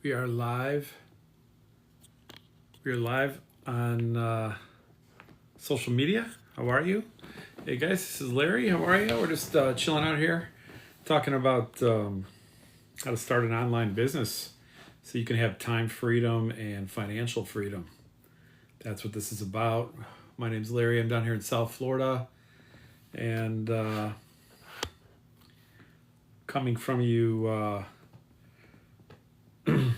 We are live. We are live on social media. How are you? Hey guys, this is Larry. How are you? We're just chilling out here, talking about how to start an online business so you can have time freedom and financial freedom. That's what this is about. My name's Larry. I'm down here in South Florida, and coming from you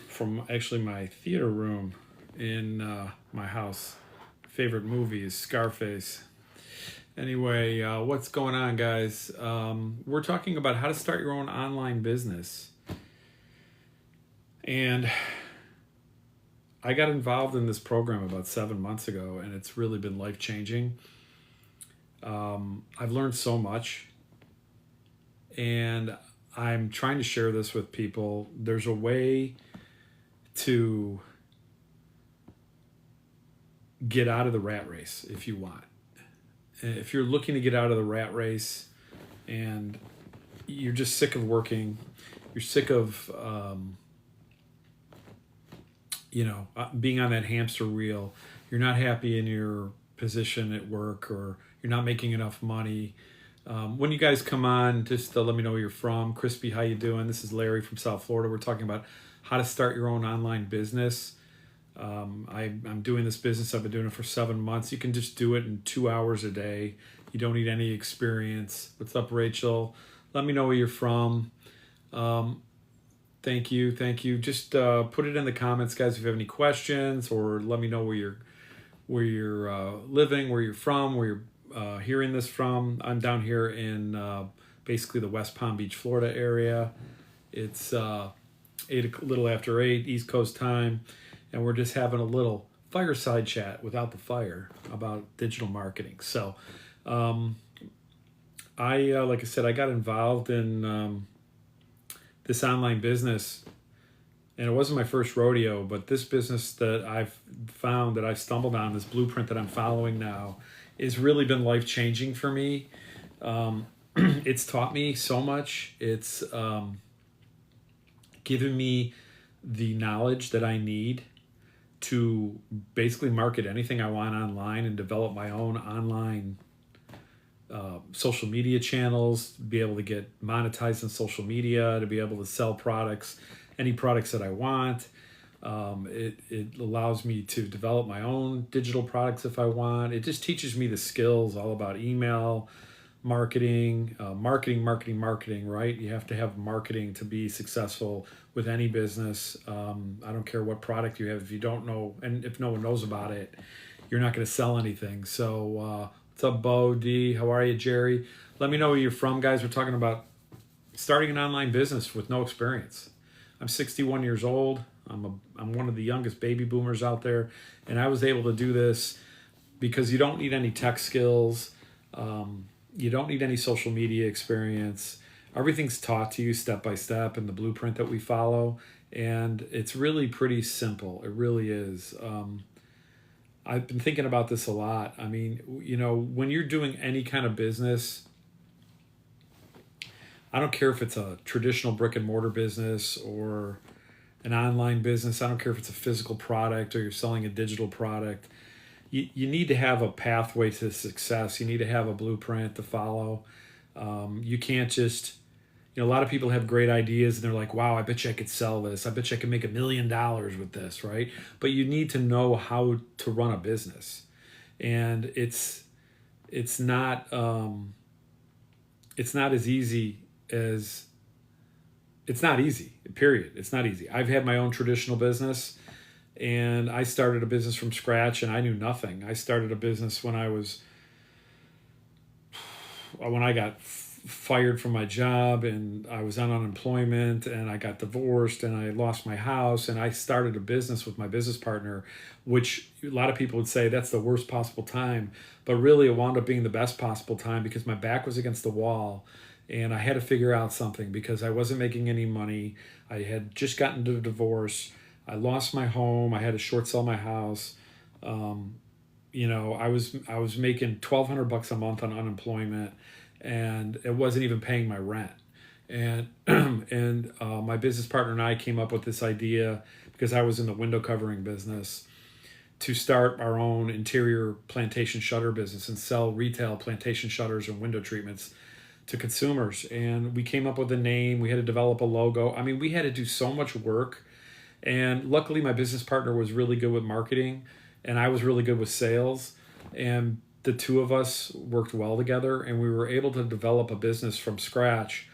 from actually my theater room in my house. Favorite movie is Scarface. Anyway, what's going on, guys? We're talking about how to start your own online business. And I got involved in this program about 7 months ago, and it's really been life-changing. I've learned so much, and I'm trying to share this with people. There's a way to get out of the rat race if you want. If you're looking to get out of the rat race and you're just sick of working, you're sick of being on that hamster wheel, you're not happy in your position at work, or you're not making enough money. When you guys come on, just let me know where you're from. Crispy, how you doing? This is Larry from South Florida. We're talking about how to start your own online business. I'm doing this business. I've been doing it for 7 months. You can just do it in 2 hours a day. You don't need any experience. What's up, Rachel? Let me know where you're from. Thank you. Just put it in the comments, guys, if you have any questions, or let me know where you're living, where you're from, where you're hearing this from. I'm down here in basically the West Palm Beach, Florida area. It's a little after 8 East Coast time, and we're just having a little fireside chat without the fire about digital marketing. So like I said, I got involved in this online business, and it wasn't my first rodeo, but this business that I've found, that I've stumbled on, this blueprint that I'm following now, has really been life-changing for me. It's taught me so much. It's given me the knowledge that I need to basically market anything I want online and develop my own online social media channels, to be able to get monetized on social media, to be able to sell products, any products that I want. It allows me to develop my own digital products if I want. It just teaches me the skills all about email, marketing, marketing, right? You have to have marketing to be successful with any business. I don't care what product you have. If you don't know, and if no one knows about it, you're not going to sell anything. So what's up, Bo D? How are you, Jerry? Let me know where you're from, guys. We're talking about starting an online business with no experience. I'm 61 years old. I'm one of the youngest baby boomers out there, and I was able to do this because you don't need any tech skills. You don't need any social media experience. Everything's taught to you step by step in the blueprint that we follow, and it's really pretty simple. It really is. I've been thinking about this a lot. I mean, when you're doing any kind of business, I don't care if it's a traditional brick and mortar business or an online business. I don't care if it's a physical product or you're selling a digital product. You need to have a pathway to success. You need to have a blueprint to follow. You can't just, a lot of people have great ideas and they're like, wow, I bet you I could sell this. I bet you I could make $1 million with this, right? But you need to know how to run a business. And it's not as easy as, it's not easy, period. It's not easy. I've had my own traditional business, and I started a business from scratch, and I knew nothing. I started a business when I got fired from my job, and I was on unemployment, and I got divorced, and I lost my house, and I started a business with my business partner, which a lot of people would say that's the worst possible time, but really it wound up being the best possible time because my back was against the wall, and I had to figure out something because I wasn't making any money. I had just gotten a divorce. I lost my home. I had to short sell my house. I was making $1,200 a month on unemployment, and it wasn't even paying my rent And my business partner and I came up with this idea because I was in the window covering business to start our own interior plantation shutter business and sell retail plantation shutters and window treatments to consumers. And we came up with a name. We had to develop a logo. I mean, we had to do so much work. And luckily, my business partner was really good with marketing, and I was really good with sales. And the two of us worked well together, and we were able to develop a business from scratch.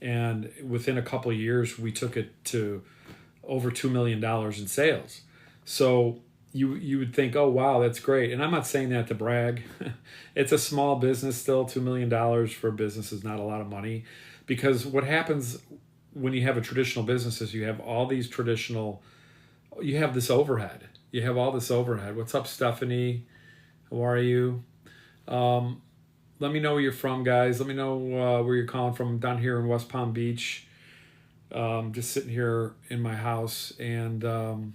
And within a couple of years, we took it to over $2 million in sales. So you would think, oh, wow, that's great. And I'm not saying that to brag. It's a small business still. $2 million for a business is not a lot of money, because what happens when you have a traditional business is you have all these you have this overhead. You have all this overhead. What's up, Stephanie? How are you? Let me know where you're from, guys. Let me know where you're calling from. I'm down here in West Palm Beach. Just sitting here in my house, and I'm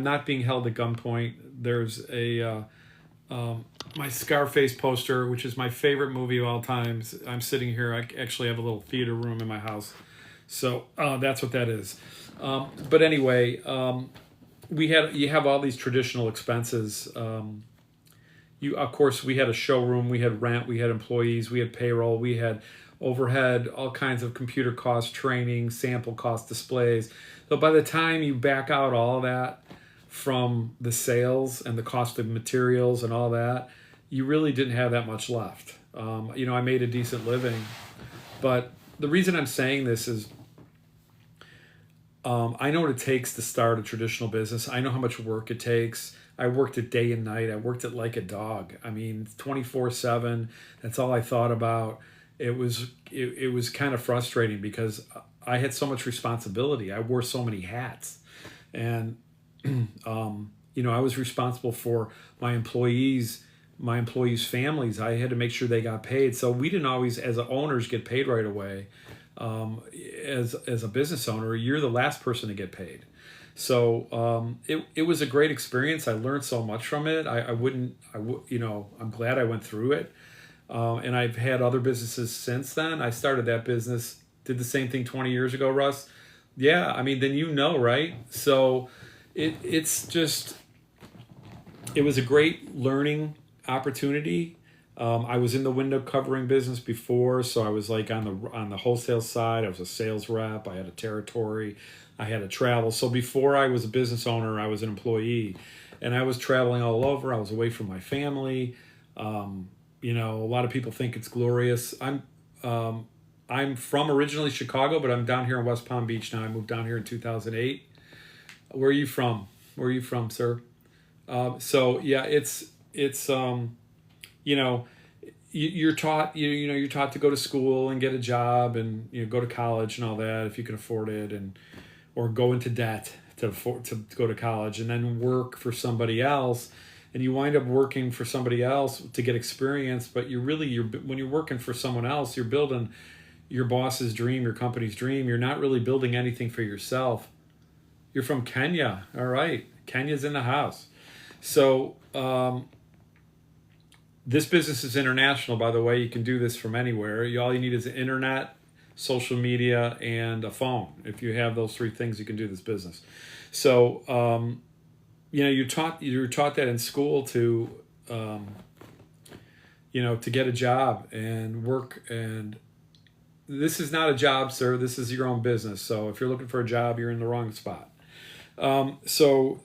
not being held at gunpoint. There's my Scarface poster, which is my favorite movie of all times. I'm sitting here. I actually have a little theater room in my house, so that's what that is. But anyway, you have all these traditional expenses. Of course, we had a showroom, we had rent, we had employees, we had payroll, we had overhead, all kinds of computer costs, training, sample cost, displays. So by the time you back out all that from the sales and the cost of materials and all that, you really didn't have that much left. I made a decent living, but the reason I'm saying this is I know what it takes to start a traditional business. I know how much work it takes. I worked it day and night. I worked it like a dog. I mean, 24/7. That's all I thought about. It was kind of frustrating because I had so much responsibility. I wore so many hats, and I was responsible for my employees' families. I had to make sure they got paid. So we didn't always, as owners, get paid right away. As a business owner, you're the last person to get paid. So it was a great experience. I learned so much from it. I'm glad I went through it. And I've had other businesses since then. I started that business, did the same thing 20 years ago, Russ. Yeah, I mean, then right? So it was a great learning opportunity. I was in the window covering business before, so I was like on the wholesale side. I was a sales rep. I had a territory. I had to travel. So before I was a business owner, I was an employee, and I was traveling all over. I was away from my family. A lot of people think it's glorious. I'm from originally Chicago, but I'm down here in West Palm Beach now. I moved down here in 2008. Where are you from? Where are you from, sir? So yeah, you're taught you're taught to go to school and get a job and go to college and all that if you can afford it, or go into debt to go to college, and then work for somebody else, and you wind up working for somebody else to get experience. But when you're working for someone else, you're building your boss's dream, your company's dream. You're not really building anything for yourself. You're from Kenya. All right, Kenya's in the house. So this business is international, by the way. You can do this from anywhere. All you need is the internet, social media, and a phone. If you have those three things, you can do this business. So, you're taught that in school to get a job and work. And this is not a job, sir. This is your own business. So if you're looking for a job, you're in the wrong spot. So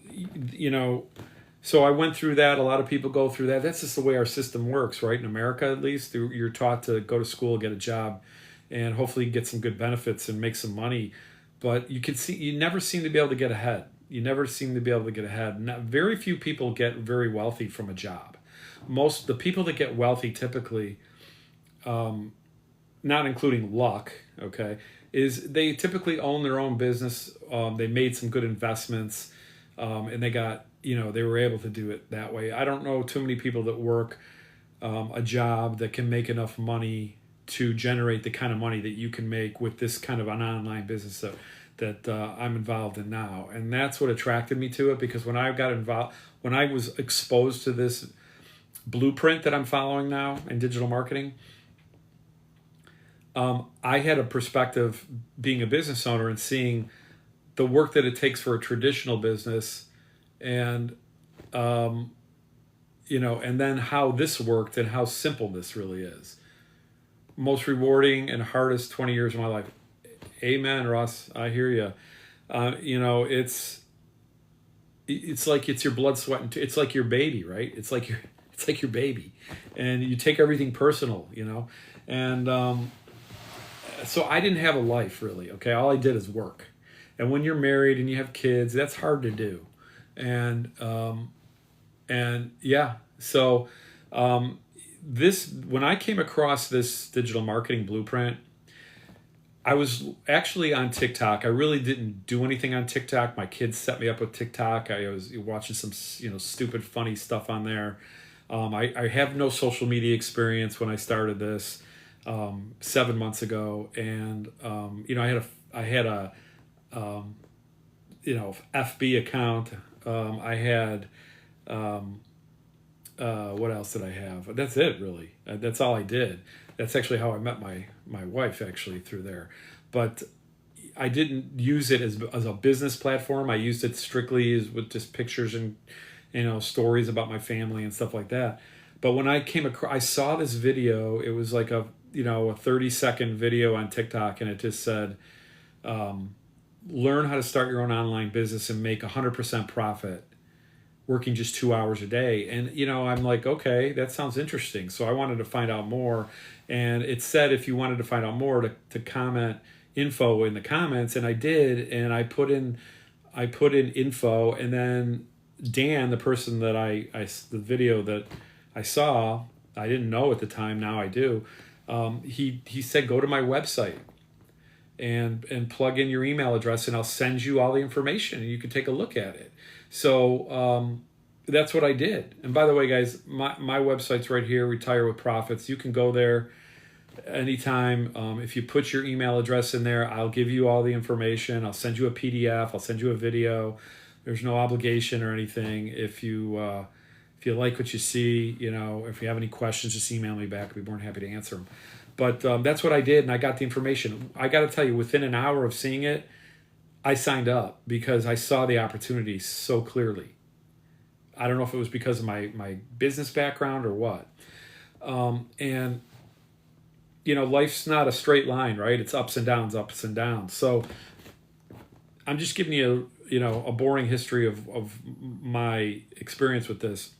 I went through that. A lot of people go through that. That's just the way our system works, right? In America, at least, you're taught to go to school, get a job, and hopefully get some good benefits and make some money. But you never seem to be able to get ahead. Very few people get very wealthy from a job. The people that get wealthy typically, not including luck, okay, is they typically own their own business. They made some good investments, and they were able to do it that way. I don't know too many people that work a job that can make enough money to generate the kind of money that you can make with this kind of an online business that I'm involved in now. And that's what attracted me to it, because when I was exposed to this blueprint that I'm following now in digital marketing, I had a perspective being a business owner and seeing the work that it takes for a traditional business, and and then how this worked and how simple this really is. Most rewarding and hardest 20 years of my life. Amen, Russ. I hear you. It's like it's your blood, sweat, and it's like your baby, right? It's like your baby, and you take everything personal. And so I didn't have a life really. Okay, all I did is work. And when you're married and you have kids, that's hard to do. And yeah, so this when I came across this digital marketing blueprint, I was actually on TikTok. I really didn't do anything on TikTok. My kids set me up with TikTok. I was watching some stupid funny stuff on there. I have no social media experience when I started this 7 months ago, and I had a FB account. I had what else did I have? That's it, really. That's all I did. That's actually how I met my wife, actually, through there. But I didn't use it as a business platform. I used it strictly as with just pictures and stories about my family and stuff like that. But when I came across, I saw this video. It was like a 30-second video on TikTok, and it just said, learn how to start your own online business and make 100% profit working just 2 hours a day. And I'm like, okay, that sounds interesting. So I wanted to find out more, and it said if you wanted to find out more to comment info in the comments, and I did. And I put in info, and then Dan, the person that the video that I saw, I didn't know at the time, now I do. He said, go to my website and plug in your email address, and I'll send you all the information and you can take a look at it. So that's what I did. And by the way, guys, my website's right here, Retire with Profits. You can go there anytime. If you put your email address in there, I'll give you all the information. I'll send you a PDF. I'll send you a video. There's no obligation or anything. If you like what you see, if you have any questions, just email me back. I'd be more than happy to answer them. But that's what I did, and I got the information. I got to tell you, within an hour of seeing it, I signed up because I saw the opportunity so clearly. I don't know if it was because of my business background or what. And life's not a straight line, right? It's ups and downs, ups and downs. So I'm just giving you a boring history of my experience with this.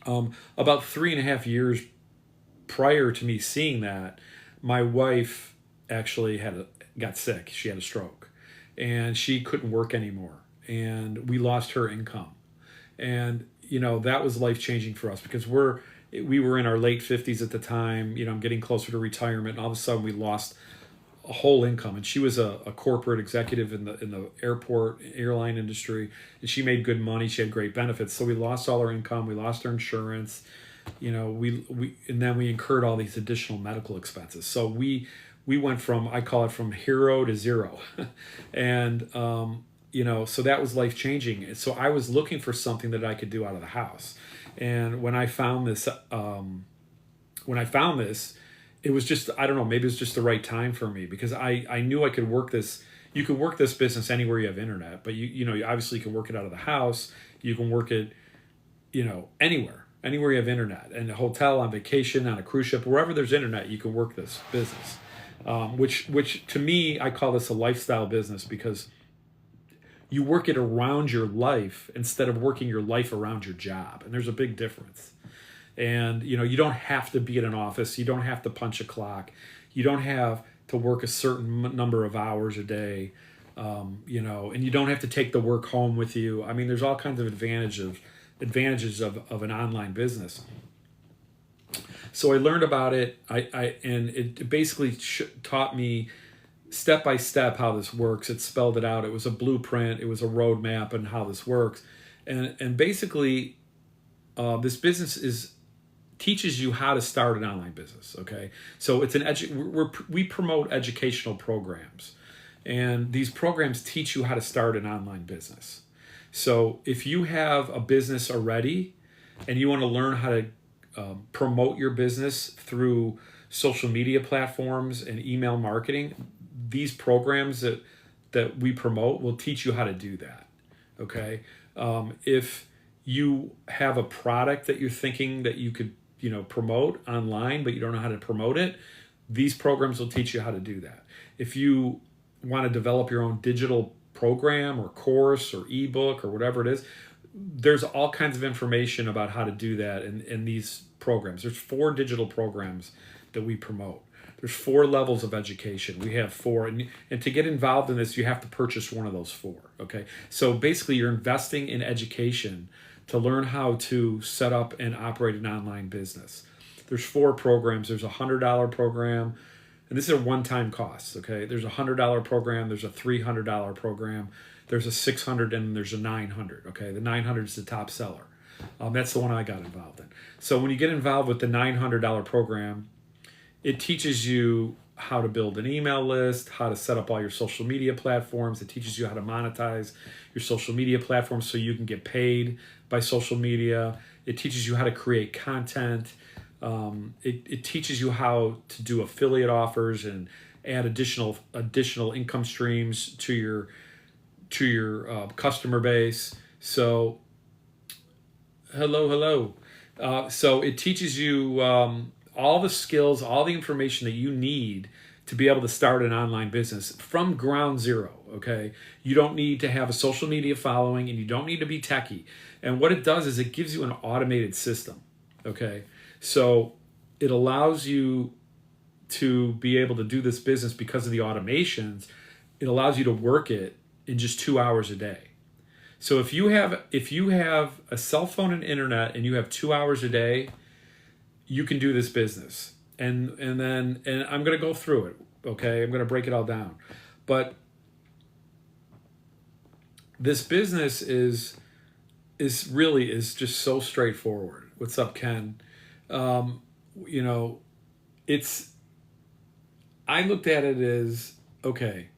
About 3.5 years prior to me seeing that, my wife actually got sick. She had a stroke, and she couldn't work anymore, and we lost her income. And that was life-changing for us because we were in our late 50s at the time. I'm getting closer to retirement, and all of a sudden we lost a whole income. And she was a corporate executive in the airline industry, and she made good money. She had great benefits. So we lost all our income. We lost our insurance. And then we incurred all these additional medical expenses. So we went from, I call it, from hero to zero. And so that was life changing. So I was looking for something that I could do out of the house. And when I found this, it was just, I don't know, maybe it was just the right time for me, because I knew I could work this. You could work this business anywhere you have internet, but you obviously can work it out of the house. You can work it, anywhere you have internet, in a hotel, on vacation, on a cruise ship, wherever there's internet, you can work this business. Which to me, I call this a lifestyle business, because you work it around your life instead of working your life around your job. And there's a big difference. And, you don't have to be in an office. You don't have to punch a clock. You don't have to work a certain number of hours a day, and you don't have to take the work home with you. I mean, there's all kinds of advantages of an online business. So I learned about it. And it basically taught me step by step how this works. It spelled it out. It was a blueprint. It was a roadmap on how this works. And basically, this business teaches you how to start an online business. Okay, so it's we promote educational programs, and these programs teach you how to start an online business. So if you have a business already and you want to learn how to promote your business through social media platforms and email marketing, these programs that we promote will teach you how to do that. Okay. If you have a product that you're thinking that you could, promote online, but you don't know how to promote it, these programs will teach you how to do that. If you want to develop your own digital program or course or ebook or whatever it is, there's all kinds of information about how to do that in these programs. There's 4 digital programs that we promote. There's 4 levels of education. We have 4, and to get involved in this, you have to purchase one of those 4. Okay, so basically, you're investing in education to learn how to set up and operate an online business. There's 4 programs. There's a $100 program, and this is a one-time cost. Okay, there's a $100 program. There's a $300 program. There's a $600 and there's a $900. Okay, the $900 is the top seller. That's the one I got involved in. So when you get involved with the $900 program, it teaches you how to build an email list, how to set up all your social media platforms. It teaches you how to monetize your social media platforms so you can get paid by social media. It teaches you how to create content. It teaches you how to do affiliate offers and add additional income streams to your customer base. So, hello. So it teaches you all the skills, all the information that you need to be able to start an online business from ground zero. Okay, you don't need to have a social media following, and you don't need to be techie. And what it does is it gives you an automated system. Okay, so it allows you to be able to do this business because of the automations. It allows you to work it in just 2 hours a day. So if you have a cell phone and internet and you have 2 hours a day, you can do this business. And I'm going to go through it. Okay, I'm going to break it all down. But this business is just so straightforward. What's up, Ken? I looked at it as, okay,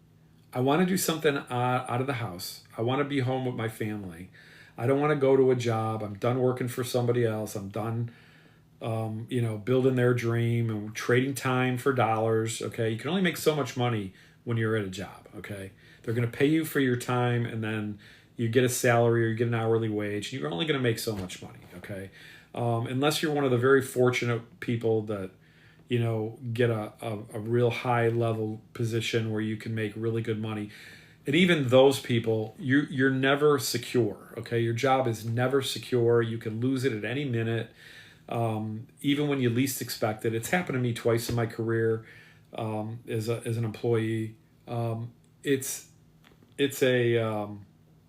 I want to do something out of the house. I want to be home with my family. I don't want to go to a job. I'm done working for somebody else. I'm done, building their dream and trading time for dollars. Okay, you can only make so much money when you're at a job. Okay, they're going to pay you for your time, and then you get a salary or you get an hourly wage. And you're only going to make so much money. Okay, unless you're one of the very fortunate people that get a real high level position where you can make really good money. And even those people, you're never secure. Okay, your job is never secure. You can lose it at any minute, even when you least expect it. It's happened to me twice in my career as an employee. It's a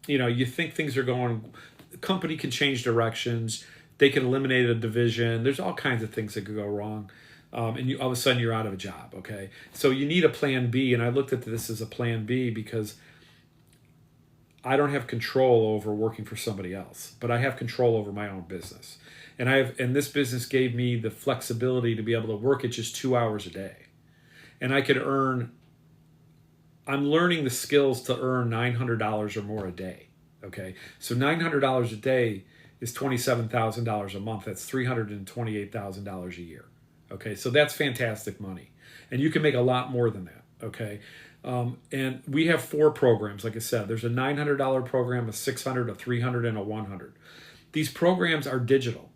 you think things are going. The company can change directions. They can eliminate a division. There's all kinds of things that could go wrong. And all of a sudden you're out of a job, okay? So you need a plan B, and I looked at this as a plan B because I don't have control over working for somebody else, but I have control over my own business. And this business gave me the flexibility to be able to work at just 2 hours a day. And I could I'm learning the skills to earn $900 or more a day, okay? So $900 a day is $27,000 a month. That's $328,000 a year. Okay, so that's fantastic money. And you can make a lot more than that, okay? And we have 4 programs, like I said. There's a $900 program, a $600, a $300, and a $100. These programs are digital.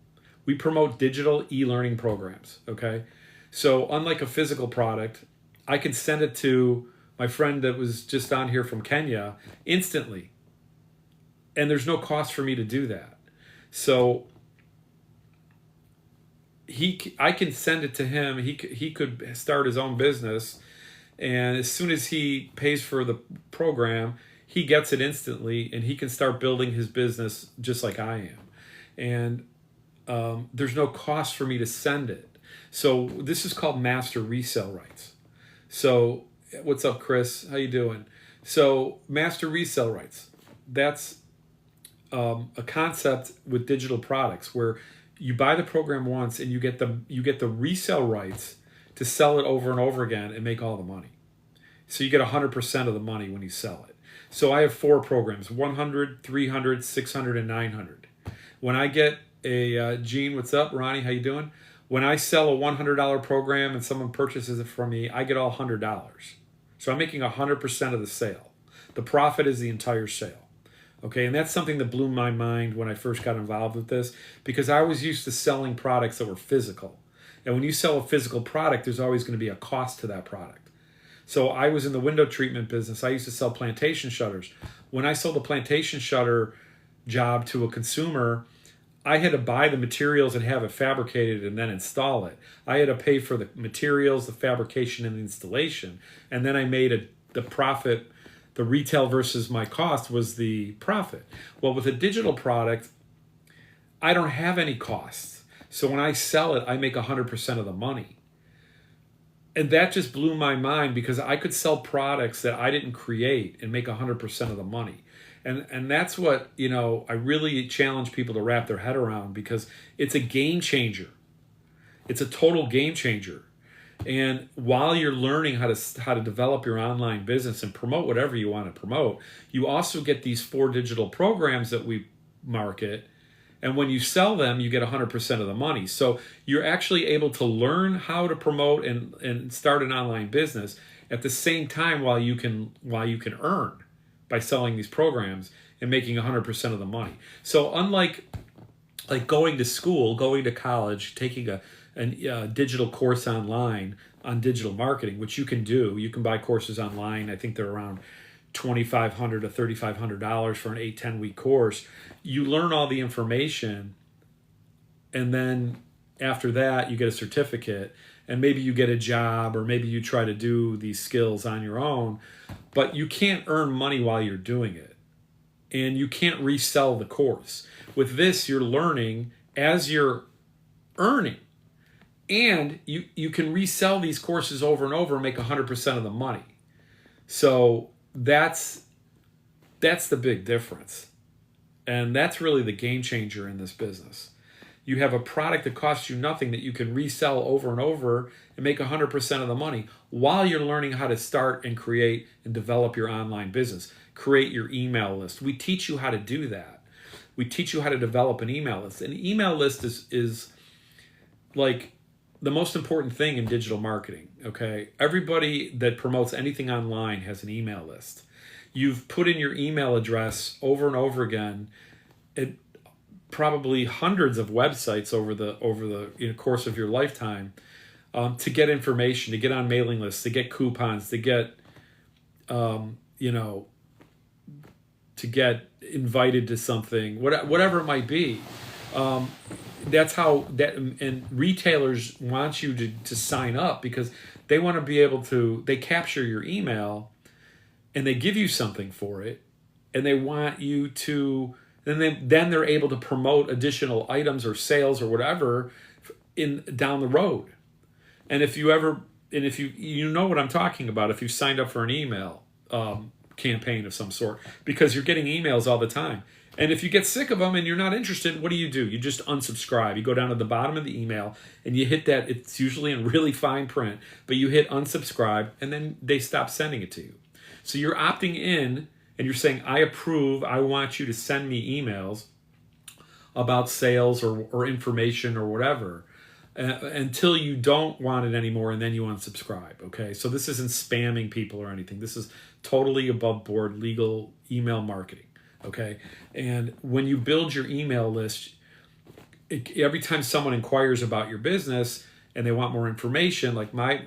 We promote digital e-learning programs, okay? So unlike a physical product, I can send it to my friend that was just on here from Kenya instantly. And there's no cost for me to do that. So I can send it to him. He could start his own business, and as soon as he pays for the program, he gets it instantly, and he can start building his business just like I am. And there's no cost for me to send it. So this is called master resale rights. So what's up, Chris? How you doing? So master resale rights. That's a concept with digital products where you buy the program once and you get the resale rights to sell it over and over again and make all the money. So you get 100% of the money when you sell it. So I have 4 programs: 100, 300, 600, and 900. When I get a Gene, what's up, Ronnie? How you doing? When I sell a $100 program and someone purchases it from me, I get all $100. So I'm making 100% of the sale. The profit is the entire sale. Okay, and that's something that blew my mind when I first got involved with this, because I was used to selling products that were physical. And when you sell a physical product, there's always going to be a cost to that product. So I was in the window treatment business. I used to sell plantation shutters. When I sold a plantation shutter job to a consumer, I had to buy the materials and have it fabricated and then install it. I had to pay for the materials, the fabrication, and the installation. And then I made the profit. The retail versus my cost was the profit. Well, with a digital product, I don't have any costs. So when I sell it, I make 100% of the money. And that just blew my mind, because I could sell products that I didn't create and make 100% of the money. And that's what, I really challenge people to wrap their head around, because it's a game changer. It's a total game changer. And while you're learning how to develop your online business and promote whatever you want to promote, you also get these 4 digital programs that we market. And when you sell them, you get 100% of the money. So you're actually able to learn how to promote and start an online business at the same time while you can earn by selling these programs and making 100% of the money. So unlike going to school, going to college, taking a digital course online on digital marketing, which you can do. You can buy courses online. I think they're around $2,500 to $3,500 for an 8-10 week course. You learn all the information, and then after that you get a certificate, and maybe you get a job, or maybe you try to do these skills on your own, but you can't earn money while you're doing it, and you can't resell the course. With this, you're learning as you're earning, and you can resell these courses over and over and make 100% of the money. So that's the big difference. And that's really the game changer in this business. You have a product that costs you nothing that you can resell over and over and make 100% of the money while you're learning how to start and create and develop your online business. Create your email list. We teach you how to do that. We teach you how to develop an email list. An email list is like the most important thing in digital marketing, okay? Everybody that promotes anything online has an email list. You've put in your email address over and over again at probably hundreds of websites over the course of your lifetime, to get information, to get on mailing lists, to get coupons, to get to get invited to something, whatever it might be. That's how and retailers want you to sign up, because they want to be able to, they capture your email and they give you something for it, and they want you to, then they're able to promote additional items or sales or whatever down the road. And if you know what I'm talking about, if you signed up for an email campaign of some sort, because you're getting emails all the time. And if you get sick of them and you're not interested, what do? You just unsubscribe. You go down to the bottom of the email and you hit that. It's usually in really fine print, but you hit unsubscribe, and then they stop sending it to you. So you're opting in and you're saying, I approve. I want you to send me emails about sales or information or whatever, until you don't want it anymore, and then you unsubscribe. Okay, so this isn't spamming people or anything. This is totally above board legal email marketing. Okay, and when you build your email list, every time someone inquires about your business and they want more information, like my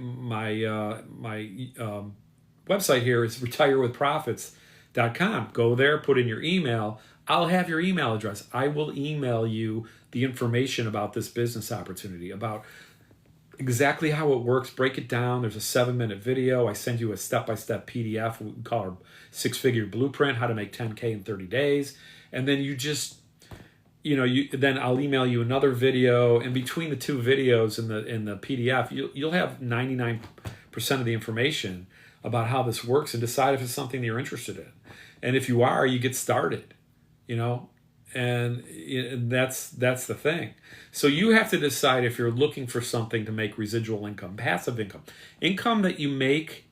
website here is retirewithprofits.com. Go there, put in your email. I'll have your email address. I will email you the information about this business opportunity, about exactly how it works, break it down. There's a 7-minute video. I send you a step-by-step PDF. We call our 6-figure blueprint, how to make 10K in 30 days. And then you just, then I'll email you another video. And between the two videos in the PDF, you'll have 99% of the information about how this works, and decide if it's something that you're interested in. And if you are, you get started, and that's the thing. So you have to decide if you're looking for something to make residual income, passive income that you make,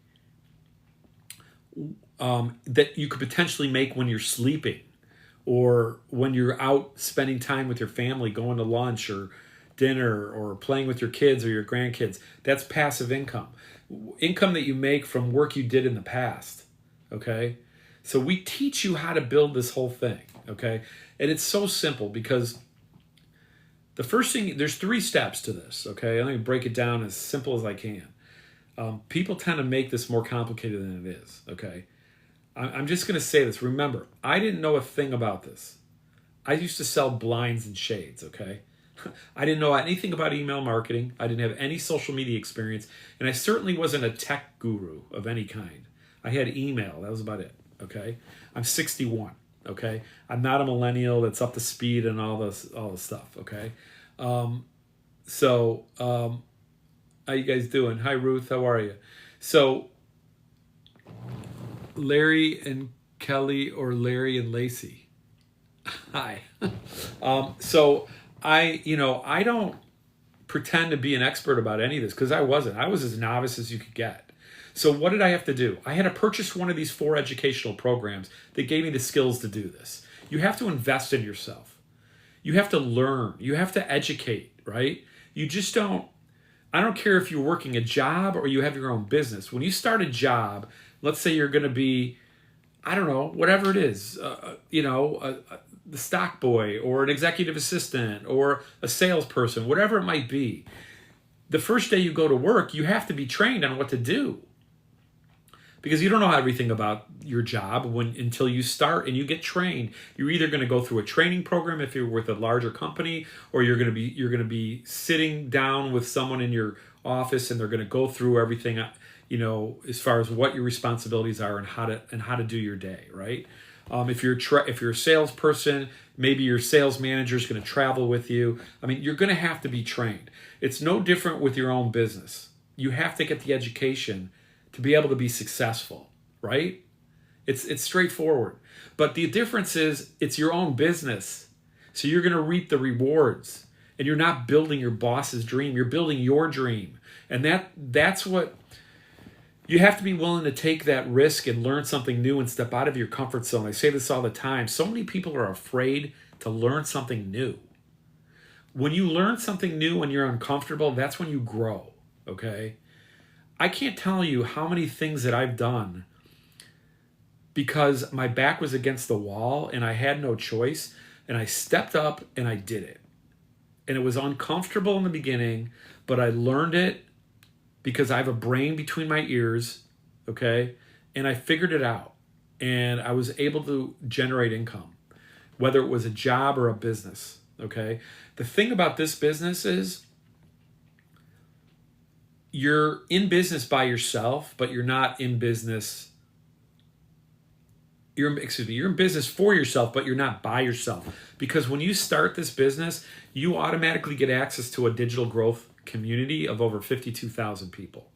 that you could potentially make when you're sleeping, or when you're out spending time with your family, going to lunch, or dinner or playing with your kids or your grandkids. That's passive income. Income that you make from work you did in the past. Okay? So we teach you how to build this whole thing. Okay? And it's so simple because the first thing, there's 3 steps to this. Okay? I'm going to break it down as simple as I can. People tend to make this more complicated than it is. Okay? I'm just going to say this. Remember, I didn't know a thing about this. I used to sell blinds and shades, okay? I didn't know anything about email marketing. I didn't have any social media experience. And I certainly wasn't a tech guru of any kind. I had email. That was about it, okay? I'm 61, okay? I'm not a millennial that's up to speed and all this stuff, okay? How you guys doing? Hi, Ruth. How are you? So, Larry and Kelly or Larry and Lacey? Hi. So I don't pretend to be an expert about any of this because I wasn't. I was as novice as you could get. So what did I have to do? I had to purchase one of these 4 educational programs that gave me the skills to do this. You have to invest in yourself. You have to learn. You have to educate, right? You just don't, I don't care if you're working a job or you have your own business. When you start a job, let's say you're going to be, I don't know, whatever it is, the stock boy or an executive assistant or a salesperson, whatever it might be. The first day you go to work, you have to be trained on what to do because you don't know everything about your job until you start and you get trained. You're either going to go through a training program if you're with a larger company, or you're going to be sitting down with someone in your office and they're going to go through everything, as far as what your responsibilities are and how to do your day, right? If you're a salesperson, maybe your sales manager is going to travel with you. I mean, you're going to have to be trained. It's no different with your own business. You have to get the education to be able to be successful, right? It's straightforward. But the difference is it's your own business. So you're going to reap the rewards. And you're not building your boss's dream. You're building your dream. And that's what... You have to be willing to take that risk and learn something new and step out of your comfort zone. I say this all the time. So many people are afraid to learn something new. When you learn something new and you're uncomfortable, that's when you grow, okay? I can't tell you how many things that I've done because my back was against the wall and I had no choice, and I stepped up and I did it. And it was uncomfortable in the beginning, but I learned it because I have a brain between my ears, okay? And I figured it out. And I was able to generate income, whether it was a job or a business, okay? The thing about this business is you're in business by yourself, but you're not in business. You're in business for yourself, but you're not by yourself. Because when you start this business, you automatically get access to a digital growth community of over 52,000 people.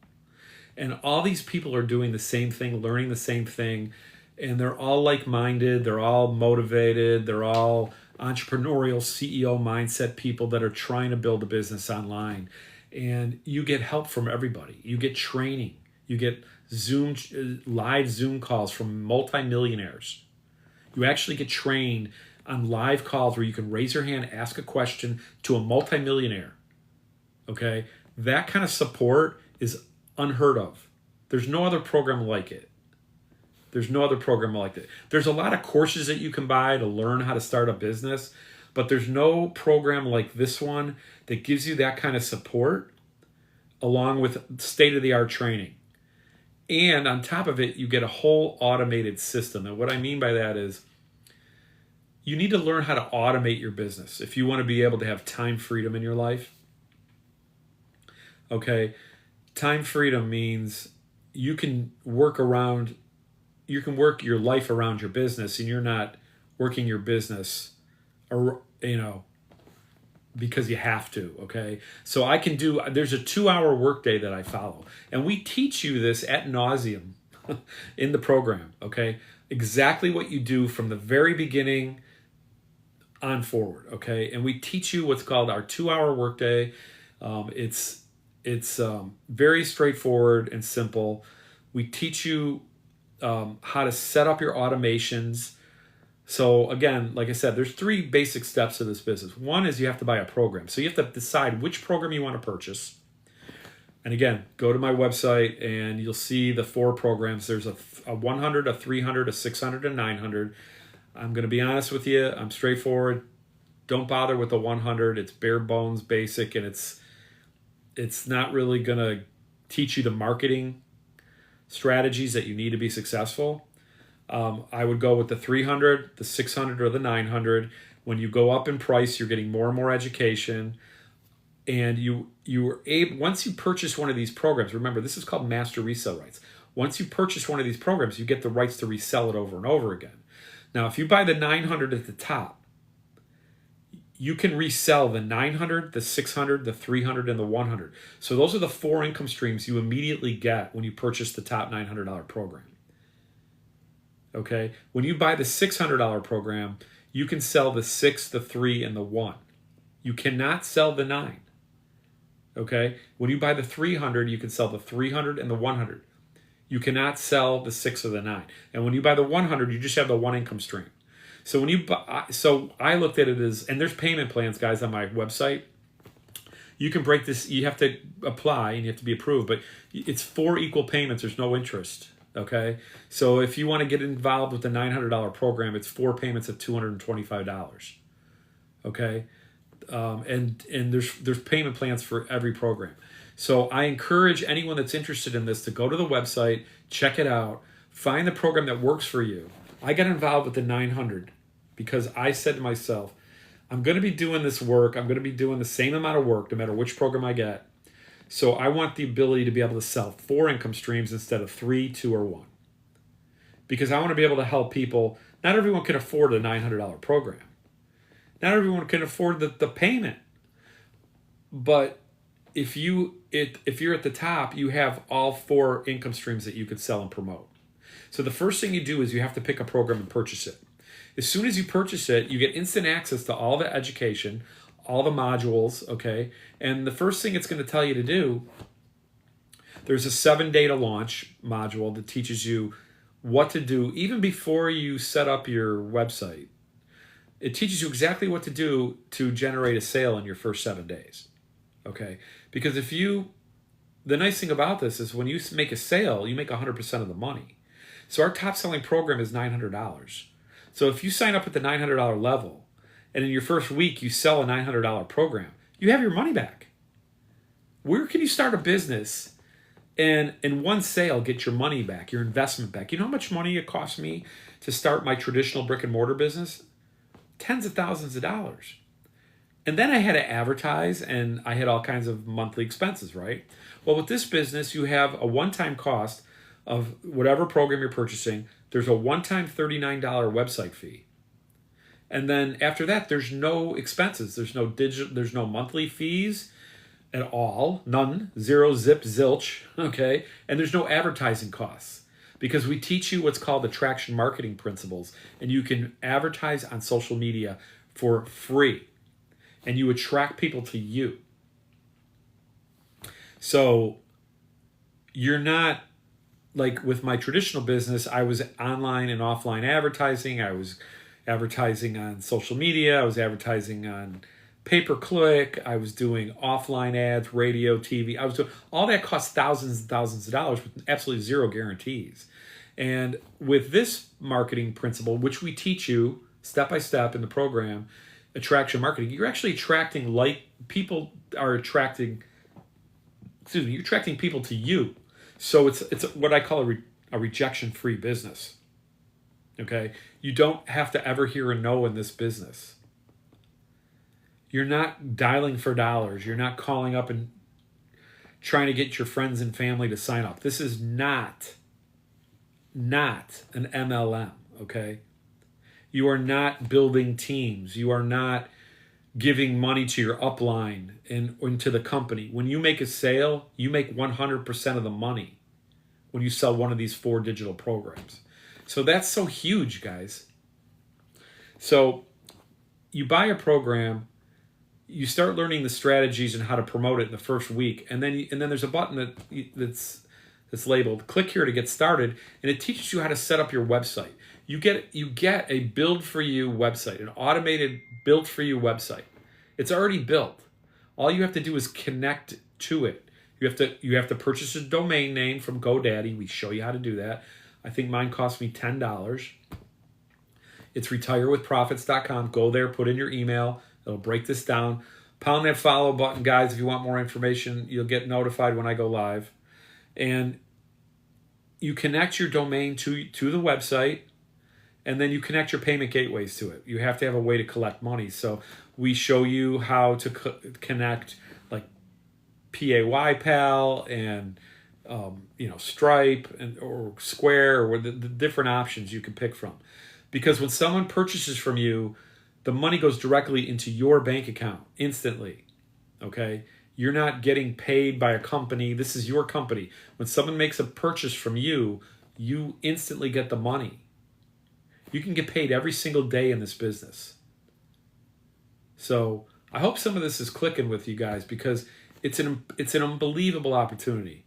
And all these people are doing the same thing, learning the same thing, and they're all like-minded, they're all motivated, they're all entrepreneurial CEO mindset people that are trying to build a business online. And you get help from everybody. You get training. You get live Zoom calls from multimillionaires. You actually get trained on live calls where you can raise your hand, ask a question to a multimillionaire. Okay, that kind of support is unheard of. There's no other program like it. There's a lot of courses that you can buy to learn how to start a business, but there's no program like this one that gives you that kind of support along with state-of-the-art training. And on top of it, you get a whole automated system. And what I mean by that is you need to learn how to automate your business if you want to be able to have time freedom in your life. Okay, time freedom means you can work your life around your business, and you're not working your business, or because you have to. Okay, so there's a 2-hour workday that I follow, and we teach you this ad nauseum in the program. Okay, exactly what you do from the very beginning on forward. Okay, and we teach you what's called our 2-hour workday. It's very straightforward and simple. We teach you how to set up your automations, So again, like I said, there's 3 basic steps to this business. One is you have to buy a program. So you have to decide which program you want to purchase. And again, go to my website and you'll see the 4 programs. There's a 100, a 300, a 600, a 900. I'm going to be honest with you. I'm straightforward. Don't bother with the 100. It's bare bones basic, and it's not really going to teach you the marketing strategies that you need to be successful. I would go with the 300, the 600, or the 900. When you go up in price, you're getting more and more education. And you are able, once you purchase one of these programs, remember, this is called master resale rights. Once you purchase one of these programs, you get the rights to resell it over and over again. Now, if you buy the 900 at the top, you can resell the 900, the 600, the 300, and the 100. So those are the 4 income streams you immediately get when you purchase the top $900 program. Okay? When you buy the $600 program, you can sell the 6, the 3, and the 1. You cannot sell the 9. Okay? When you buy the 300, you can sell the 300 and the 100. You cannot sell the 6 or the 9. And when you buy the 100, you just have the 1 income stream. So when you buy, so I looked at it as, and there's payment plans, guys, on my website. You can break this, you have to apply and you have to be approved, but it's 4 equal payments. There's no interest. Okay? So if you want to get involved with the $900 program, it's 4 payments of $225. Okay? And there's payment plans for every program. So I encourage anyone that's interested in this to go to the website, check it out, find the program that works for you. I got involved with the 900 because I said to myself, I'm going to be doing this work. I'm going to be doing the same amount of work no matter which program I get. So I want the ability to be able to sell 4 income streams instead of 3, 2, or 1. Because I want to be able to help people. Not everyone can afford a $900 program. Not everyone can afford the payment. But if you're at the top, you have all 4 income streams that you could sell and promote. So the first thing you do is you have to pick a program and purchase it. As soon as you purchase it, you get instant access to all the education, all the modules, okay? And the first thing it's going to tell you to do, there's a 7-day to launch module that teaches you what to do even before you set up your website. It teaches you exactly what to do to generate a sale in your first 7 days, okay? Because the nice thing about this is when you make a sale, you make 100% of the money. So our top selling program is $900. So if you sign up at the $900 level and in your first week you sell a $900 program, you have your money back. Where can you start a business and in one sale get your money back, your investment back? You know how much money it cost me to start my traditional brick and mortar business? Tens of thousands of dollars. And then I had to advertise and I had all kinds of monthly expenses, right? Well, with this business, you have a one-time cost of whatever program you're purchasing. There's a one-time $39 website fee. And then after that, there's no expenses. There's no monthly fees at all. None. Zero, zip, zilch. Okay. And there's no advertising costs because we teach you what's called attraction marketing principles. And you can advertise on social media for free. And you attract people to you. So you're not like with my traditional business, I was online and offline advertising. I was advertising on social media. I was advertising on pay-per-click. I was doing offline ads, radio, TV. I was doing all that cost thousands and thousands of dollars with absolutely zero guarantees. And with this marketing principle, which we teach you step by step in the program, attraction marketing, you're actually attracting you're attracting people to you. So it's what I call a rejection-free business. Okay? You don't have to ever hear a no in this business. You're not dialing for dollars. You're not calling up and trying to get your friends and family to sign up. This is not an MLM, okay? You are not building teams. You are not giving money to your upline and to the company. When you make a sale, you make 100% of the money when you sell one of these 4 digital programs. So that's so huge, guys. So you buy a program, you start learning the strategies and how to promote it in the first week, and then there's a button that that's labeled click here to get started, and it teaches you how to set up your website. You get a build for you website, an automated built for you website. It's already built. All you have to do is connect to it. You have to purchase a domain name from GoDaddy. We show you how to do that. I think mine cost me $10. It's retirewithprofits.com. Go there, put in your email. It'll break this down. Pound that follow button, guys. If you want more information, you'll get notified when I go live. And you connect your domain to the website, and then you connect your payment gateways to it. You have to have a way to collect money. So we show you how to connect like PayPal and Stripe or Square, or the different options you can pick from. Because when someone purchases from you, the money goes directly into your bank account instantly. Okay? You're not getting paid by a company. This is your company. When someone makes a purchase from you, you instantly get the money. You can get paid every single day in this business. So I hope some of this is clicking with you guys, because it's an unbelievable opportunity.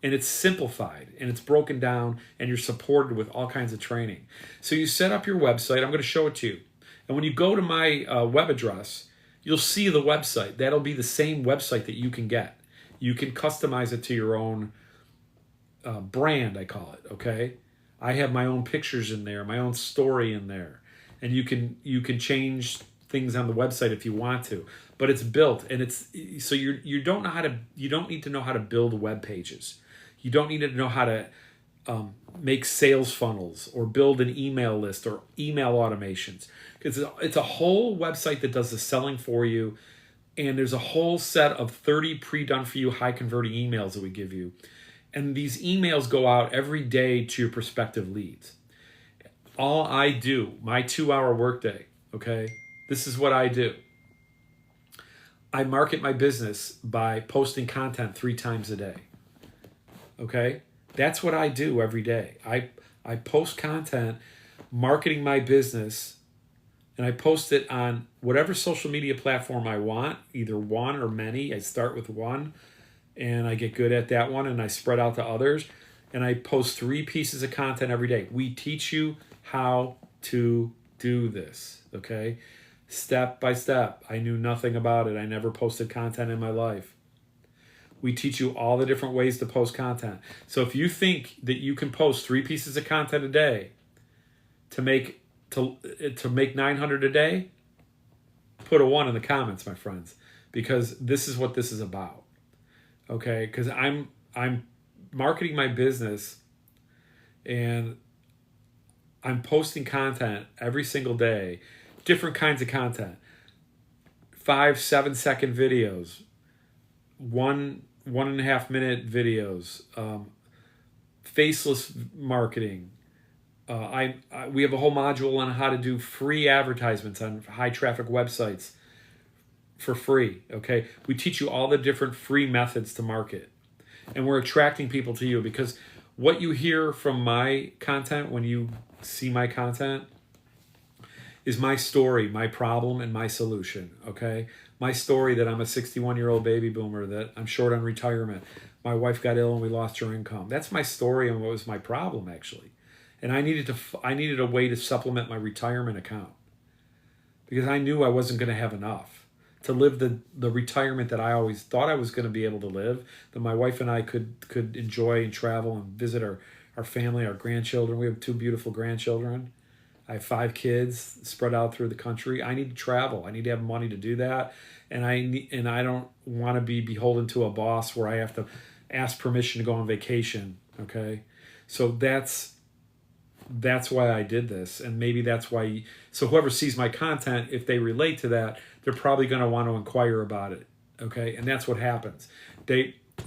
And it's simplified, and it's broken down, and you're supported with all kinds of training. So you set up your website. I'm going to show it to you. And when you go to my web address, you'll see the website. That'll be the same website that you can get. You can customize it to your own brand, I call it, okay? I have my own pictures in there, my own story in there. And you can change things on the website if you want to. But it's built, and it's so you don't need to know how to build web pages. You don't need to know how to make sales funnels or build an email list or email automations. It's a whole website that does the selling for you, and there's a whole set of 30 pre-done for you high-converting emails that we give you. And these emails go out every day to your prospective leads. All I do, my 2-hour workday, okay, this is what I do. I market my business by posting content 3 times a day. Okay? That's what I do every day. I post content marketing my business, and I post it on whatever social media platform I want, either one or many. I start with one, and I get good at that one, and I spread out to others. And I post 3 pieces of content every day. We teach you how to do this, okay? Step by step. I knew nothing about it. I never posted content in my life. We teach you all the different ways to post content. So if you think that you can post 3 pieces of content a day to make 900 a day, put a 1 in the comments, my friends, because this is what this is about. Okay? Because I'm marketing my business, and I'm posting content every single day, different kinds of content, 5-7 second videos, 1.5 minute videos, faceless marketing. We have a whole module on how to do free advertisements on high traffic websites for free. Okay, we teach you all the different free methods to market, and we're attracting people to you, because what you hear from my content when you see my content is my story, my problem, and my solution, okay? My story that I'm a 61-year-old baby boomer, that I'm short on retirement. My wife got ill and we lost her income. That's my story, and what was my problem, actually. And I needed a way to supplement my retirement account, because I knew I wasn't going to have enough to live the retirement that I always thought I was going to be able to live, that my wife and I could enjoy and travel and visit our family, our grandchildren. We have 2 beautiful grandchildren. I have 5 kids spread out through the country. I need to travel. I need to have money to do that. And I don't want to be beholden to a boss where I have to ask permission to go on vacation. Okay. So that's why I did this. And maybe that's why, so whoever sees my content, if they relate to that, they're probably going to want to inquire about it. Okay. And that's what happens.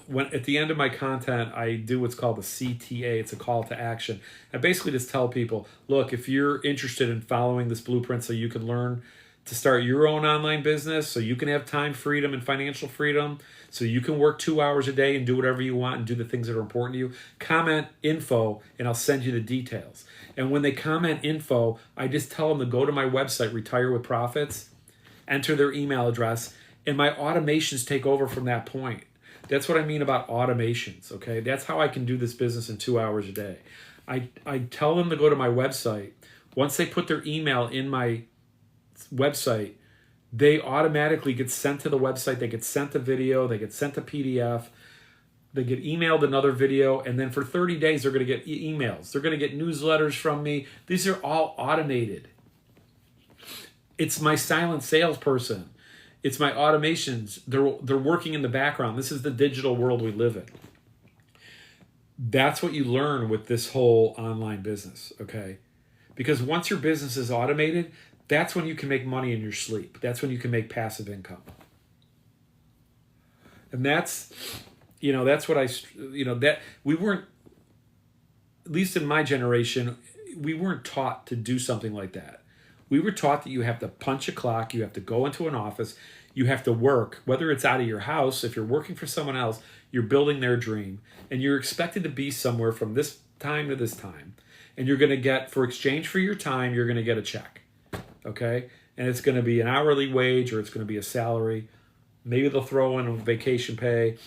When at the end of my content, I do what's called a CTA. It's a call to action. I basically just tell people, look, if you're interested in following this blueprint so you can learn to start your own online business, so you can have time freedom and financial freedom, so you can work 2 hours a day and do whatever you want and do the things that are important to you, comment info, and I'll send you the details. And when they comment info, I just tell them to go to my website, Retire with Profits, enter their email address, and my automations take over from that point. That's what I mean about automations, okay? That's how I can do this business in 2 hours a day. I tell them to go to my website. Once they put their email in my website, they automatically get sent to the website. They get sent a video. They get sent a PDF. They get emailed another video. And then for 30 days, they're going to get emails. They're going to get newsletters from me. These are all automated. It's my silent salesperson. It's my automations. They're working in the background. This is the digital world we live in. That's what you learn with this whole online business, okay? Because once your business is automated, that's when you can make money in your sleep. That's when you can make passive income. And that's what that we weren't, at least in my generation, we weren't taught to do something like that. We were taught that you have to punch a clock, you have to go into an office, you have to work, whether it's out of your house, if you're working for someone else, you're building their dream, and you're expected to be somewhere from this time to this time. And you're going to get, for exchange for your time, you're going to get a check, okay? And it's going to be an hourly wage, or it's going to be a salary. Maybe they'll throw in a vacation pay,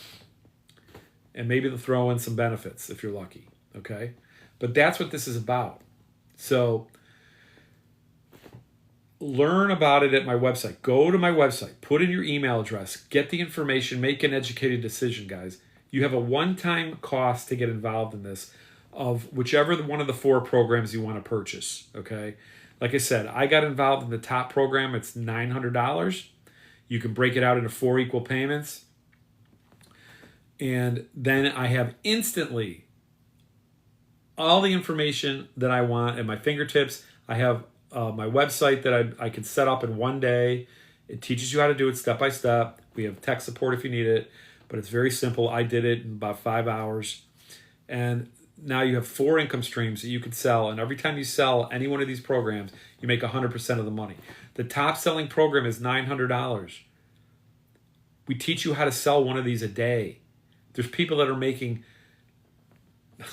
and maybe they'll throw in some benefits if you're lucky, okay? But that's what this is about. So learn about it at my website. Go to my website, put in your email address, get the information, make an educated decision, guys. You have a one-time cost to get involved in this of whichever one of the 4 programs you want to purchase, okay? Like I said, I got involved in the top program. It's $900. You can break it out into 4 equal payments. And then I have instantly all the information that I want at my fingertips. I have my website that I can set up in one day. It teaches you how to do it step by step. We have tech support if you need it, but it's very simple. I did it in about 5 hours. And now you have 4 income streams that you can sell. And every time you sell any one of these programs, you make 100% of the money. The top selling program is $900. We teach you how to sell one of these a day. There's people that are making,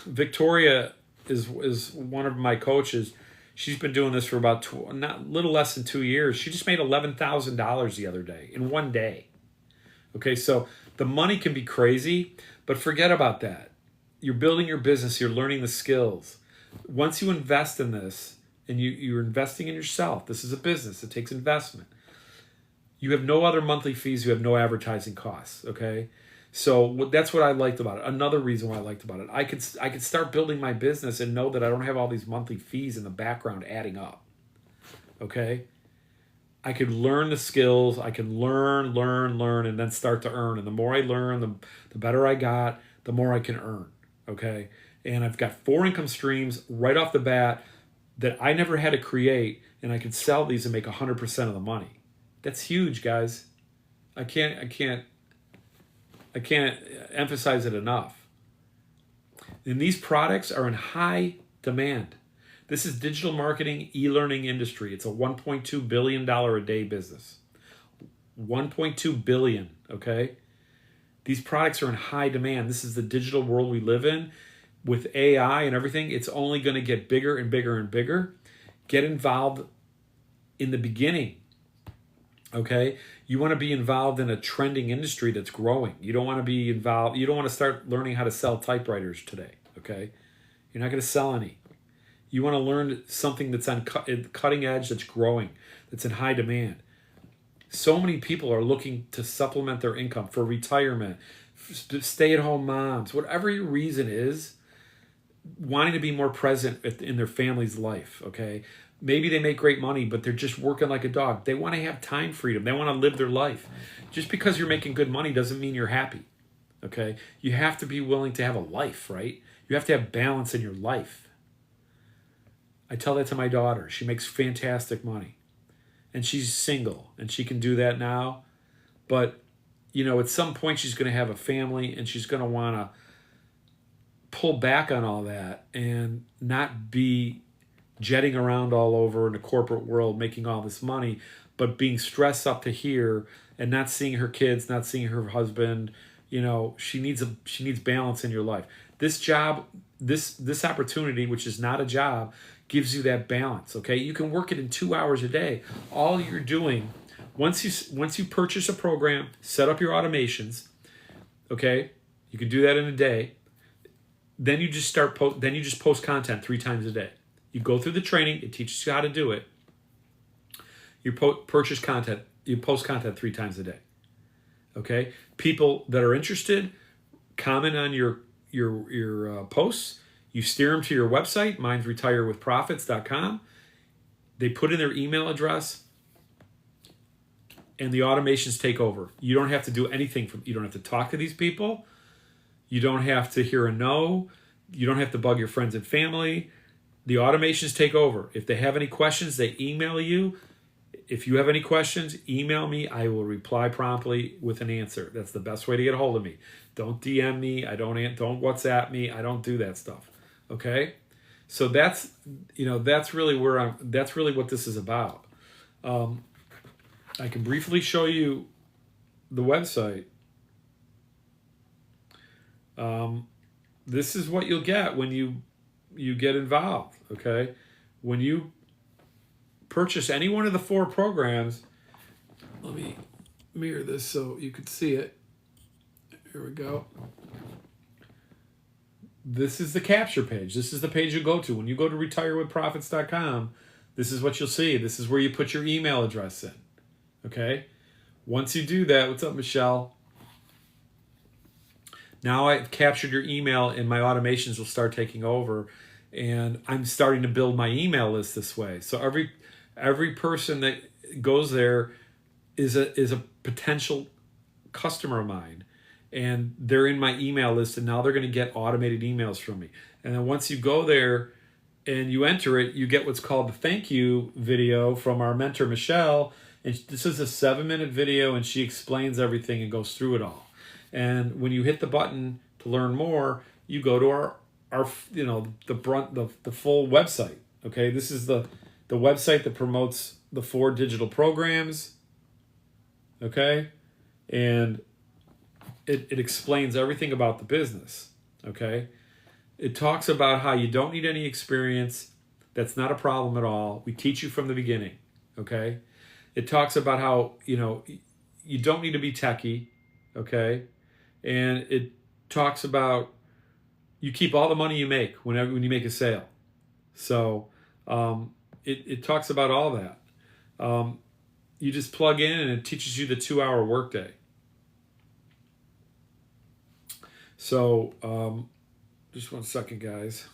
Victoria is one of my coaches. She's been doing this for about little less than 2 years. She just made $11,000 the other day, in one day. Okay, so the money can be crazy, but forget about that. You're building your business. You're learning the skills. Once you invest in this, and you're investing in yourself, this is a business. It takes investment. You have no other monthly fees. You have no advertising costs, okay? So that's what I liked about it. Another reason why I liked about it, I could start building my business and know that I don't have all these monthly fees in the background adding up. Okay? I could learn the skills. I could learn, and then start to earn. And the more I learn, the better I got, the more I can earn. Okay? And I've got 4 income streams right off the bat that I never had to create, and I could sell these and make 100% of the money. That's huge, guys. I can't emphasize it enough. And these products are in high demand. This is digital marketing, e-learning industry. It's a $1.2 billion a day business. 1.2 billion, okay? These products are in high demand. This is the digital world we live in. With AI and everything, it's only going to get bigger and bigger and bigger. Get involved in the beginning, okay? You want to be involved in a trending industry that's growing. You don't want to be involved. You don't want to start learning how to sell typewriters today, okay? You're not going to sell any. You want to learn something that's on cutting edge, that's growing, that's in high demand. So many people are looking to supplement their income for retirement, stay-at-home moms, whatever your reason is, wanting to be more present in their family's life, okay? Maybe they make great money, but they're just working like a dog. They want to have time freedom. They want to live their life. Just because you're making good money doesn't mean you're happy, okay? You have to be willing to have a life, right? You have to have balance in your life. I tell that to my daughter. She makes fantastic money. And she's single, and she can do that now. But, at some point she's going to have a family, and she's going to want to pull back on all that and not be jetting around all over in the corporate world making all this money, but being stressed up to here and not seeing her kids, not seeing her husband. She needs balance in your life. This job, this opportunity, which is not a job, gives you that balance, okay? You can work it in 2 hours a day. All you're doing, once you purchase a program, set up your automations, Okay, you can do that in a day. Then you just post content 3 times a day. You go through the training, it teaches you how to do it. You purchase content, you post content 3 times a day. Okay, people that are interested comment on your posts. You steer them to your website. Mine's retirewithprofits.com. They put in their email address, and the automations take over. You don't have to do anything. You don't have to talk to these people. You don't have to hear a no. You don't have to bug your friends and family. The automations take over. If they have any questions, they email you. If you have any questions, email me. I will reply promptly with an answer. That's the best way to get a hold of me. Don't DM me. Don't WhatsApp me. I don't do that stuff. Okay? So that's really that's really what this is about. I can briefly show you the website. This is what you'll get when you get involved. Okay? When you purchase any one of the 4 programs, let me mirror this so you can see it. Here we go. This is the capture page. This is the page you go to. When you go to retirewithprofits.com, this is what you'll see. This is where you put your email address in. Okay? Once you do that, what's up, Michelle? Now I've captured your email and my automations will start taking over. And I'm starting to build my email list this way. So every person that goes there is a potential customer of mine. And they're in my email list, and now they're going to get automated emails from me. And then once you go there and you enter it, you get what's called the thank you video from our mentor, Michelle. And this is a 7-minute video, and she explains everything and goes through it all. And when you hit the button to learn more, you go to our the full website. Okay, this is the website that promotes the 4 digital programs. Okay, and it explains everything about the business. Okay, it talks about how you don't need any experience. That's not a problem at all. We teach you from the beginning. Okay, it talks about how you don't need to be techie. Okay, and it talks about you keep all the money you make when you make a sale. So it talks about all that. You just plug in and it teaches you the 2-hour workday. So just one second, guys.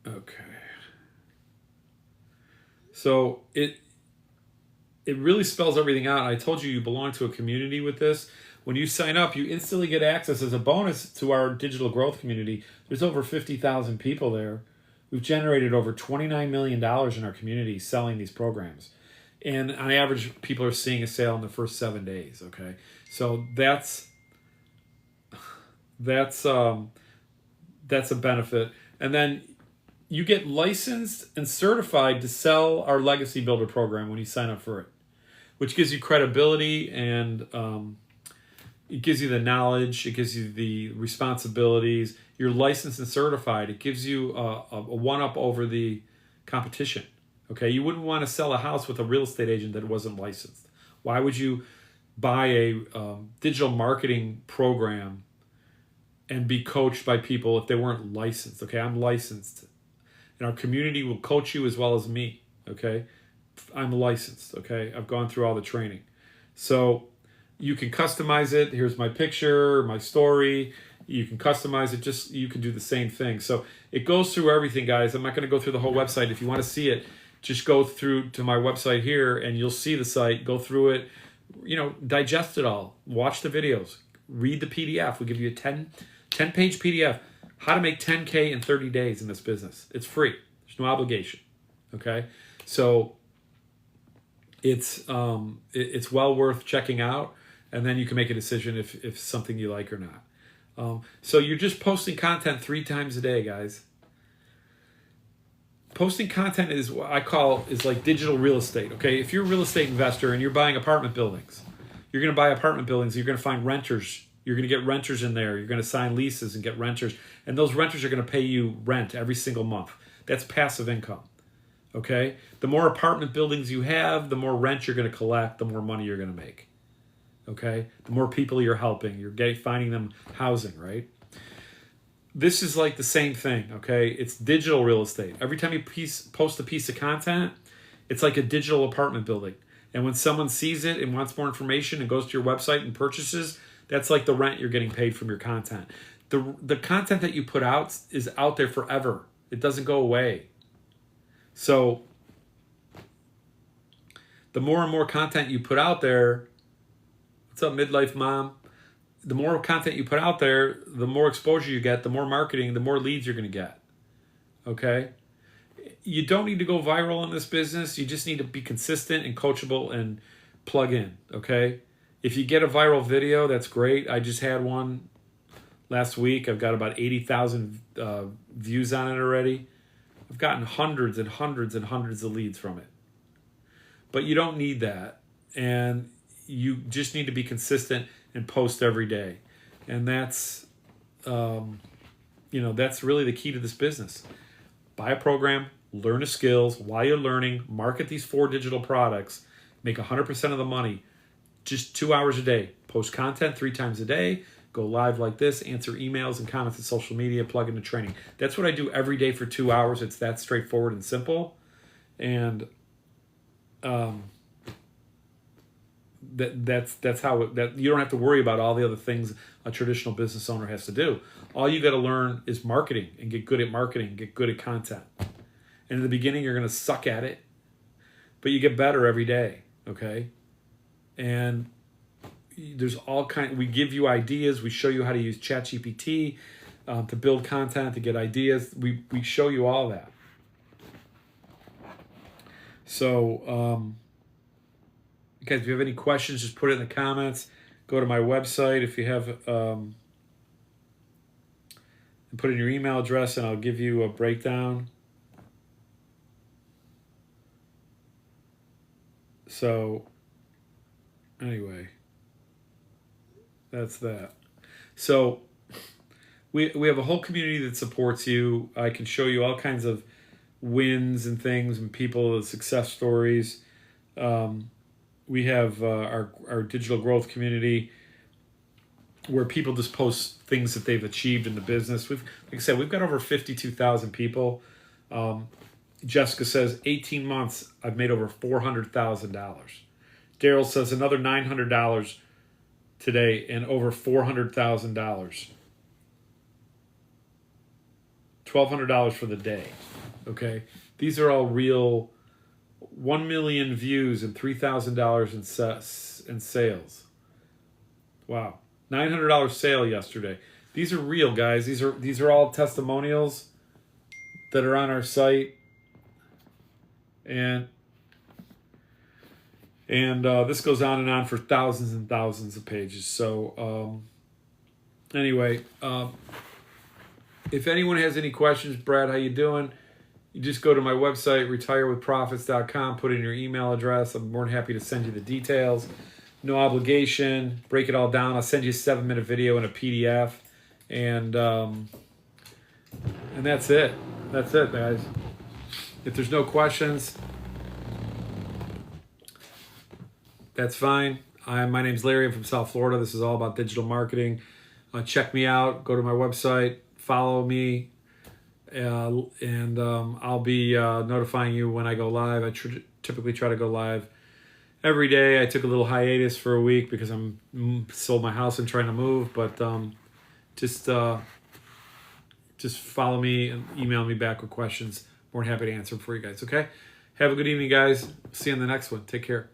Okay. So it really spells everything out. I told you belong to a community with this. When you sign up, you instantly get access as a bonus to our digital growth community. There's over 50,000 people there. We've generated over $29 million in our community selling these programs. And on average, people are seeing a sale in the first 7 days, okay? So that's a benefit. And then you get licensed and certified to sell our Legacy Builder program when you sign up for it, which gives you credibility and it gives you the knowledge, it gives you the responsibilities. You're licensed and certified. It gives you a one-up over the competition. Okay, you wouldn't want to sell a house with a real estate agent that wasn't licensed. Why would you buy a digital marketing program and be coached by people if they weren't licensed? Okay, I'm licensed. And our community will coach you as well as me. Okay, I'm licensed. Okay, I've gone through all the training. So you can customize it. Here's my picture, my story. You can customize it. You can do the same thing. So it goes through everything, guys. I'm not going to go through the whole website. If you want to see it, just go through to my website here and you'll see the site. Go through it, digest it all. Watch the videos. Read the PDF. We give you a 10-page PDF. How to make 10K in 30 days in this business. It's free. There's no obligation. Okay? So it's well worth checking out, and then you can make a decision if it's something you like or not. So you're just posting content 3 times a day, guys. Posting content is what I call like digital real estate. Okay, if you're a real estate investor and you're buying apartment buildings, you're going to buy apartment buildings. You're going to find renters. You're going to get renters in there. You're going to sign leases and get renters, and those renters are going to pay you rent every single month. That's passive income. Okay? The more apartment buildings you have, the more rent you're going to collect, the more money you're going to make. Okay? The more people you're helping, you're finding them housing, right? This is like the same thing, okay? It's digital real estate. Every time you post a piece of content, it's like a digital apartment building. And when someone sees it and wants more information and goes to your website and purchases, that's like the rent you're getting paid from your content. The content that you put out is out there forever. It doesn't go away. So the more and more content you put out there, what's up, midlife mom? The more content you put out there, the more exposure you get, the more marketing, the more leads you're going to get. Okay? You don't need to go viral in this business. You just need to be consistent and coachable and plug in. Okay? If you get a viral video, that's great. I just had one last week. I've got about 80,000 views on it already. I've gotten hundreds and hundreds and hundreds of leads from it. But you don't need that. And you just need to be consistent and post every day. And that's, that's really the key to this business. Buy a program, learn the skills. While you're learning, market these 4 digital products, make 100% of the money, just 2 hours a day. Post content 3 times a day, go live like this, answer emails and comments on social media, plug into training. That's what I do every day for 2 hours. It's that straightforward and simple. And that's how that you don't have to worry about all the other things a traditional business owner has to do. All you got to learn is marketing and get good at marketing, get good at content. And in the beginning, you're going to suck at it, but you get better every day. Okay, and there's all kind. We give you ideas. We show you how to use ChatGPT to build content, to get ideas. We show you all that. So. Guys, if you have any questions, just put it in the comments. Go to my website if you have, and put in your email address, and I'll give you a breakdown. So, anyway, that's that. So, we have a whole community that supports you. I can show you all kinds of wins and things and people, success stories. We have our digital growth community where people just post things that they've achieved in the business. Like I said, we've got over 52,000 people. Jessica says, 18 months, I've made over $400,000. Daryl says another $900 today and over $400,000. $1,200 for the day. Okay, these are all real. 1 million views and $3,000 in sales. Wow. $900 sale yesterday. These are real, guys. These are all testimonials that are on our site. And this goes on and on for thousands and thousands of pages. So anyway, if anyone has any questions, Brad, how you doing? You just go to my website, retirewithprofits.com, put in your email address. I'm more than happy to send you the details. No obligation. Break it all down. I'll send you a 7-minute video and a PDF. And that's it. That's it, guys. If there's no questions, that's fine. My name's Larry. I'm from South Florida. This is all about digital marketing. Check me out. Go to my website. Follow me. And I'll be notifying you when I go live. I typically try to go live every day. I took a little hiatus for a week because I'm sold my house and trying to move. But just follow me and email me back with questions. More than happy to answer them for you guys. Okay. Have a good evening, guys. See you in the next one. Take care.